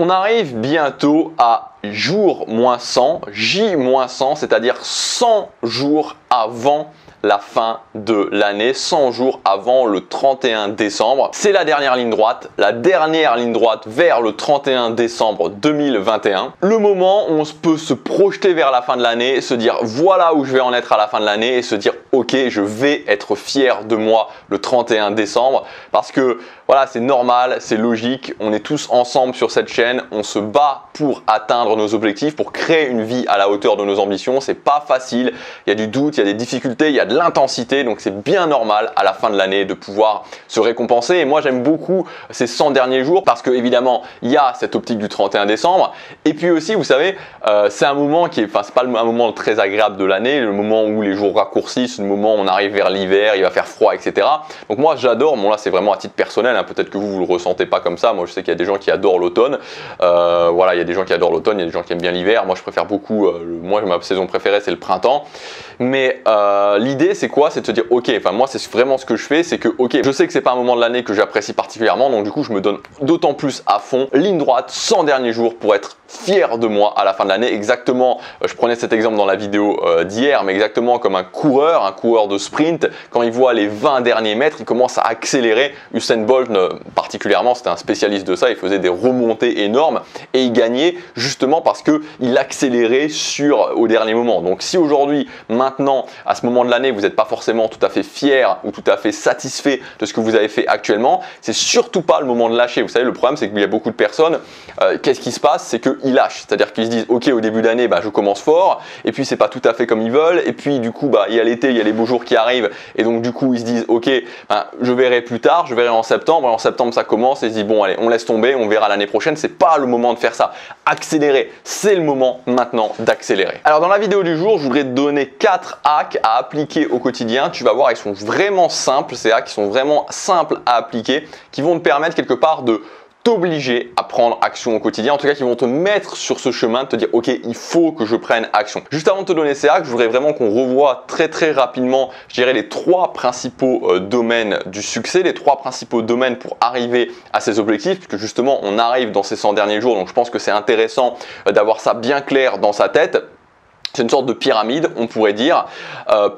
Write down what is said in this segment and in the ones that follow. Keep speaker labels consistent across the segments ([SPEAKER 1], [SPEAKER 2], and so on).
[SPEAKER 1] On arrive bientôt à jour-100, J-100, c'est-à-dire 100 jours avant la fin de l'année, 100 jours avant le 31 décembre. C'est la dernière ligne droite vers le 31 décembre 2021. Le moment où on peut se projeter vers la fin de l'année, se dire voilà où je vais en être à la fin de l'année et se dire ok, je vais être fier de moi le 31 décembre parce que voilà, c'est normal, c'est logique, on est tous ensemble sur cette chaîne, on se bat pour atteindre nos objectifs, pour créer une vie à la hauteur de nos ambitions. C'est pas facile, il y a du doute, il y a des difficultés, il y a de l'intensité, donc c'est bien normal à la fin de l'année de pouvoir se récompenser. Et moi j'aime beaucoup ces 100 derniers jours parce que évidemment il y a cette optique du 31 décembre et puis aussi vous savez c'est un moment qui est, enfin c'est pas un moment très agréable de l'année, le moment où les jours raccourcissent, le moment où on arrive vers l'hiver, il va faire froid, etc. Donc moi j'adore, bon là c'est vraiment à titre personnel, hein, peut-être que vous le ressentez pas comme ça, moi je sais qu'il y a des gens qui adorent l'automne, voilà, il y a des gens qui adorent l'automne, il y a des gens qui aiment bien l'hiver, moi je préfère beaucoup, moi ma saison préférée c'est le printemps, mais l'idée c'est quoi? C'est de se dire ok, enfin moi c'est vraiment ce que je fais, c'est que ok, je sais que c'est pas un moment de l'année que j'apprécie particulièrement, donc du coup je me donne d'autant plus à fond, ligne droite, 100 derniers jours pour être fier de moi à la fin de l'année. Exactement, je prenais cet exemple dans la vidéo d'hier, mais exactement comme un coureur de sprint, quand il voit les 20 derniers mètres, il commence à accélérer. Usain Bolt particulièrement, c'était un spécialiste de ça, il faisait des remontées énormes et il gagnait justement parce qu'il accélérait au dernier moment. Donc si aujourd'hui, maintenant, à ce moment de l'année, vous n'êtes pas forcément tout à fait fier ou tout à fait satisfait de ce que vous avez fait actuellement, c'est surtout pas le moment de lâcher. Vous savez, le problème c'est qu'il y a beaucoup de personnes, qu'est-ce qui se passe? C'est qu'ils lâchent, c'est-à-dire qu'ils se disent ok, au début d'année je commence fort et puis c'est pas tout à fait comme ils veulent et puis du coup il y a l'été, il y a les beaux jours qui arrivent et donc du coup ils se disent ok, je verrai plus tard, je verrai en septembre, et en septembre ça commence et ils se disent bon allez, on laisse tomber, on verra l'année prochaine. C'est pas le moment de faire ça. Accélérer, c'est le moment maintenant d'accélérer. Alors dans la vidéo du jour, je voudrais te donner 4 hacks à appliquer au quotidien. Tu vas voir, ils sont vraiment simples, ces hacks, ils sont vraiment simples à appliquer, qui vont te permettre quelque part de t'obliger à prendre action au quotidien, en tout cas qui vont te mettre sur ce chemin, de te dire ok, il faut que je prenne action. Juste avant de te donner ces hacks, je voudrais vraiment qu'on revoie très rapidement, je dirais, les 3 principaux domaines du succès, les 3 principaux domaines pour arriver à ces objectifs, puisque justement on arrive dans ces 100 derniers jours, donc je pense que c'est intéressant d'avoir ça bien clair dans sa tête. C'est une sorte de pyramide, on pourrait dire,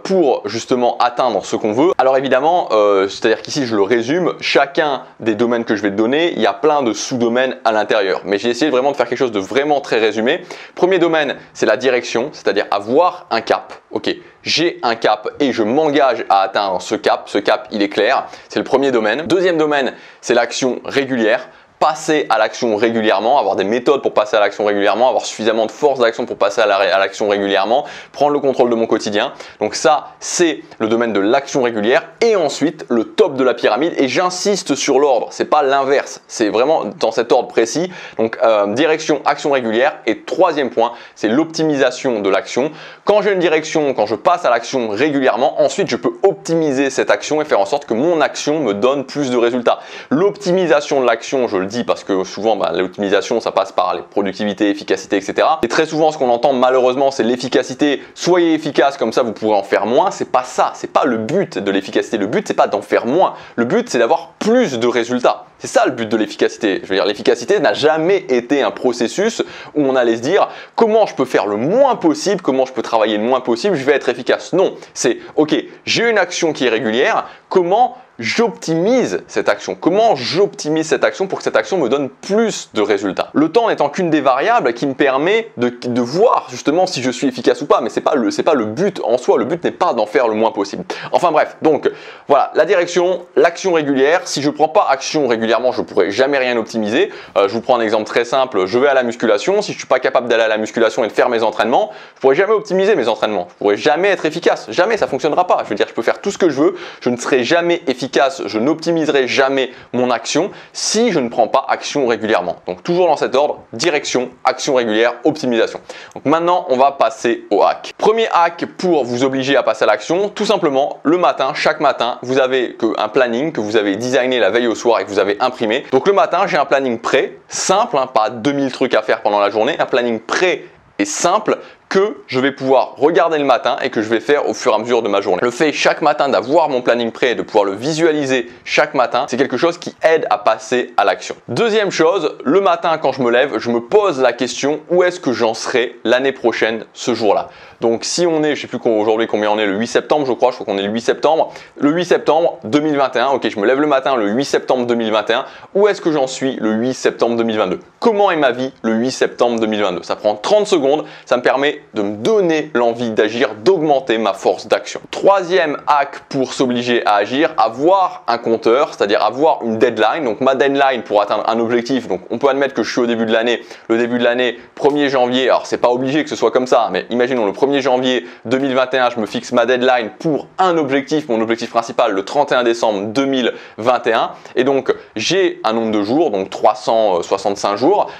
[SPEAKER 1] pour justement atteindre ce qu'on veut. Alors évidemment, c'est-à-dire qu'ici je le résume, chacun des domaines que je vais te donner, il y a plein de sous-domaines à l'intérieur. Mais j'ai essayé vraiment de faire quelque chose de vraiment très résumé. Premier domaine, c'est la direction, c'est-à-dire avoir un cap. Ok, j'ai un cap et je m'engage à atteindre ce cap. Ce cap, il est clair. C'est le premier domaine. Deuxième domaine, c'est l'action régulière. Passer à l'action régulièrement, avoir des méthodes pour passer à l'action régulièrement, avoir suffisamment de force d'action pour passer à l'action régulièrement, prendre le contrôle de mon quotidien. Donc ça, c'est le domaine de l'action régulière. Et ensuite, le top de la pyramide, et j'insiste sur l'ordre, c'est pas l'inverse, c'est vraiment dans cet ordre précis. Donc direction, action régulière. Et troisième point, c'est l'optimisation de l'action. Quand j'ai une direction, quand je passe à l'action régulièrement, ensuite je peux optimiser cette action et faire en sorte que mon action me donne plus de résultats. L'optimisation de l'action, je le dis parce que souvent l'optimisation ça passe par les productivités, efficacité, etc. Et très souvent ce qu'on entend malheureusement c'est l'efficacité. Soyez efficace, comme ça vous pourrez en faire moins. C'est pas ça, c'est pas le but de l'efficacité. Le but c'est pas d'en faire moins. Le but c'est d'avoir plus de résultats. C'est ça le but de l'efficacité. Je veux dire, l'efficacité n'a jamais été un processus où on allait se dire comment je peux faire le moins possible, comment je peux travailler le moins possible, je vais être efficace. Non, c'est ok, j'ai une action qui est régulière, comment j'optimise cette action? Comment j'optimise cette action pour que cette action me donne plus de résultats? Le temps n'étant qu'une des variables qui me permet de voir justement si je suis efficace ou pas, mais c'est pas le but en soi. Le but n'est pas d'en faire le moins possible. Enfin bref, donc voilà, la direction, l'action régulière. Si je prends pas action régulièrement, je pourrai jamais rien optimiser. Je vous prends un exemple très simple. Je vais à la musculation. Si je suis pas capable d'aller à la musculation et de faire mes entraînements, je pourrai jamais optimiser mes entraînements. Je pourrai jamais être efficace. Jamais, ça fonctionnera pas. Je veux dire, je peux faire tout ce que je veux, je ne serai jamais efficace. Je n'optimiserai jamais mon action si je ne prends pas action régulièrement. Donc toujours dans cet ordre, direction, action régulière, optimisation. Donc maintenant, on va passer au hack. Premier hack pour vous obliger à passer à l'action, tout simplement le matin, chaque matin, vous avez un planning que vous avez designé la veille au soir et que vous avez imprimé. Donc le matin, j'ai un planning prêt, simple, pas 2000 trucs à faire pendant la journée, un planning prêt et simple que je vais pouvoir regarder le matin et que je vais faire au fur et à mesure de ma journée. Le fait chaque matin d'avoir mon planning prêt et de pouvoir le visualiser chaque matin, c'est quelque chose qui aide à passer à l'action. Deuxième chose, le matin quand je me lève, je me pose la question où est-ce que j'en serai l'année prochaine ce jour-là. Donc si on est, je sais plus aujourd'hui combien on est, le 8 septembre je crois qu'on est le 8 septembre. Le 8 septembre 2021, ok, je me lève le matin le 8 septembre 2021. Où est-ce que j'en suis le 8 septembre 2022? Comment est ma vie le 8 septembre 2022? Ça prend 30 secondes, ça me permet de me donner l'envie d'agir, d'augmenter ma force d'action. Troisième hack pour s'obliger à agir, avoir un compteur, c'est-à-dire avoir une deadline. Donc ma deadline pour atteindre un objectif, donc on peut admettre que je suis au début de l'année, le début de l'année 1er janvier, alors c'est pas obligé que ce soit comme ça, mais imaginons le 1er janvier 2021, je me fixe ma deadline pour un objectif, mon objectif principal le 31 décembre 2021 et donc j'ai un nombre de jours, donc 365 jours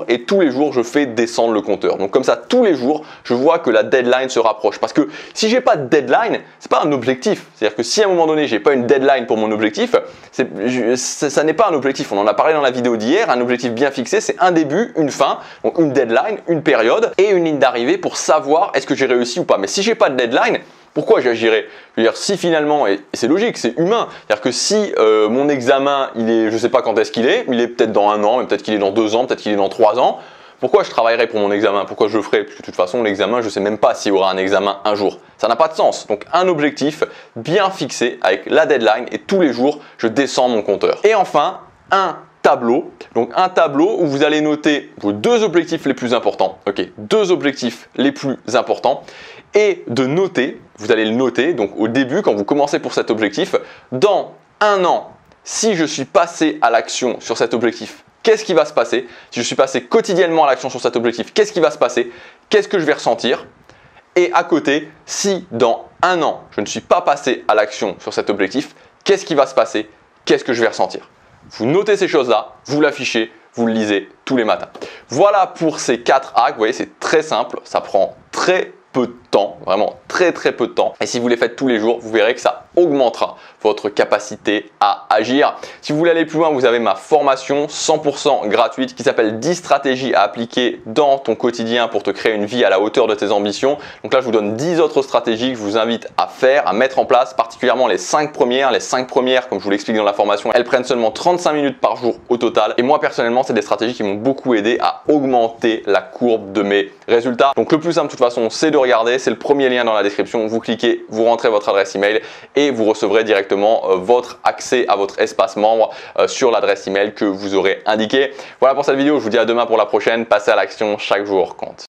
[SPEAKER 1] et tous les jours je fais descendre le compteur. Donc comme ça tous les jours je vois que la deadline se rapproche parce que si j'ai pas de deadline, c'est pas un objectif. C'est-à-dire que si à un moment donné j'ai pas une deadline pour mon objectif, ça n'est pas un objectif. On en a parlé dans la vidéo d'hier, un objectif bien fixé c'est un début, une fin, donc une deadline, une période et une ligne d'arrivée pour savoir est-ce que j'ai réussi ou pas. Mais si j'ai pas de deadline, pourquoi j'agirais? Je veux dire, si finalement, et c'est logique, c'est humain, c'est-à-dire que si mon examen, il est, je ne sais pas quand est-ce qu'il est peut-être dans 1 an, mais peut-être qu'il est dans 2 ans, peut-être qu'il est dans 3 ans, pourquoi je travaillerais pour mon examen? Pourquoi je le ferais? Parce que de toute façon, l'examen, je ne sais même pas s'il y aura un examen un jour. Ça n'a pas de sens. Donc, un objectif bien fixé avec la deadline et tous les jours, je descends mon compteur. Et enfin, un tableau. Donc un tableau où vous allez noter vos 2 objectifs les plus importants. Ok, 2 objectifs les plus importants et de noter, vous allez le noter donc au début quand vous commencez pour cet objectif, dans 1 an, si je suis passé à l'action sur cet objectif, qu'est-ce qui va se passer? Si je suis passé quotidiennement à l'action sur cet objectif, qu'est-ce qui va se passer? Qu'est-ce que je vais ressentir? Et à côté, si dans 1 an, je ne suis pas passé à l'action sur cet objectif, qu'est-ce qui va se passer? Qu'est-ce que je vais ressentir? Vous notez ces choses-là, vous l'affichez, vous le lisez tous les matins. Voilà pour ces 4 hacks. Vous voyez, c'est très simple, ça prend très peu de temps, vraiment très peu de temps. Et si vous les faites tous les jours, vous verrez que ça augmentera votre capacité à agir. Si vous voulez aller plus loin, vous avez ma formation 100% gratuite qui s'appelle 10 stratégies à appliquer dans ton quotidien pour te créer une vie à la hauteur de tes ambitions. Donc là, je vous donne 10 autres stratégies que je vous invite à faire, à mettre en place, particulièrement les 5 premières. Les 5 premières, comme je vous l'explique dans la formation, elles prennent seulement 35 minutes par jour au total. Et moi, personnellement, c'est des stratégies qui m'ont beaucoup aidé à augmenter la courbe de mes résultats. Donc le plus simple, de toute façon, c'est de regarder. C'est le premier lien dans la description. Vous cliquez, vous rentrez votre adresse email et vous recevrez directement votre accès à votre espace membre sur l'adresse email que vous aurez indiquée. Voilà pour cette vidéo. Je vous dis à demain pour la prochaine. Passez à l'action, chaque jour compte.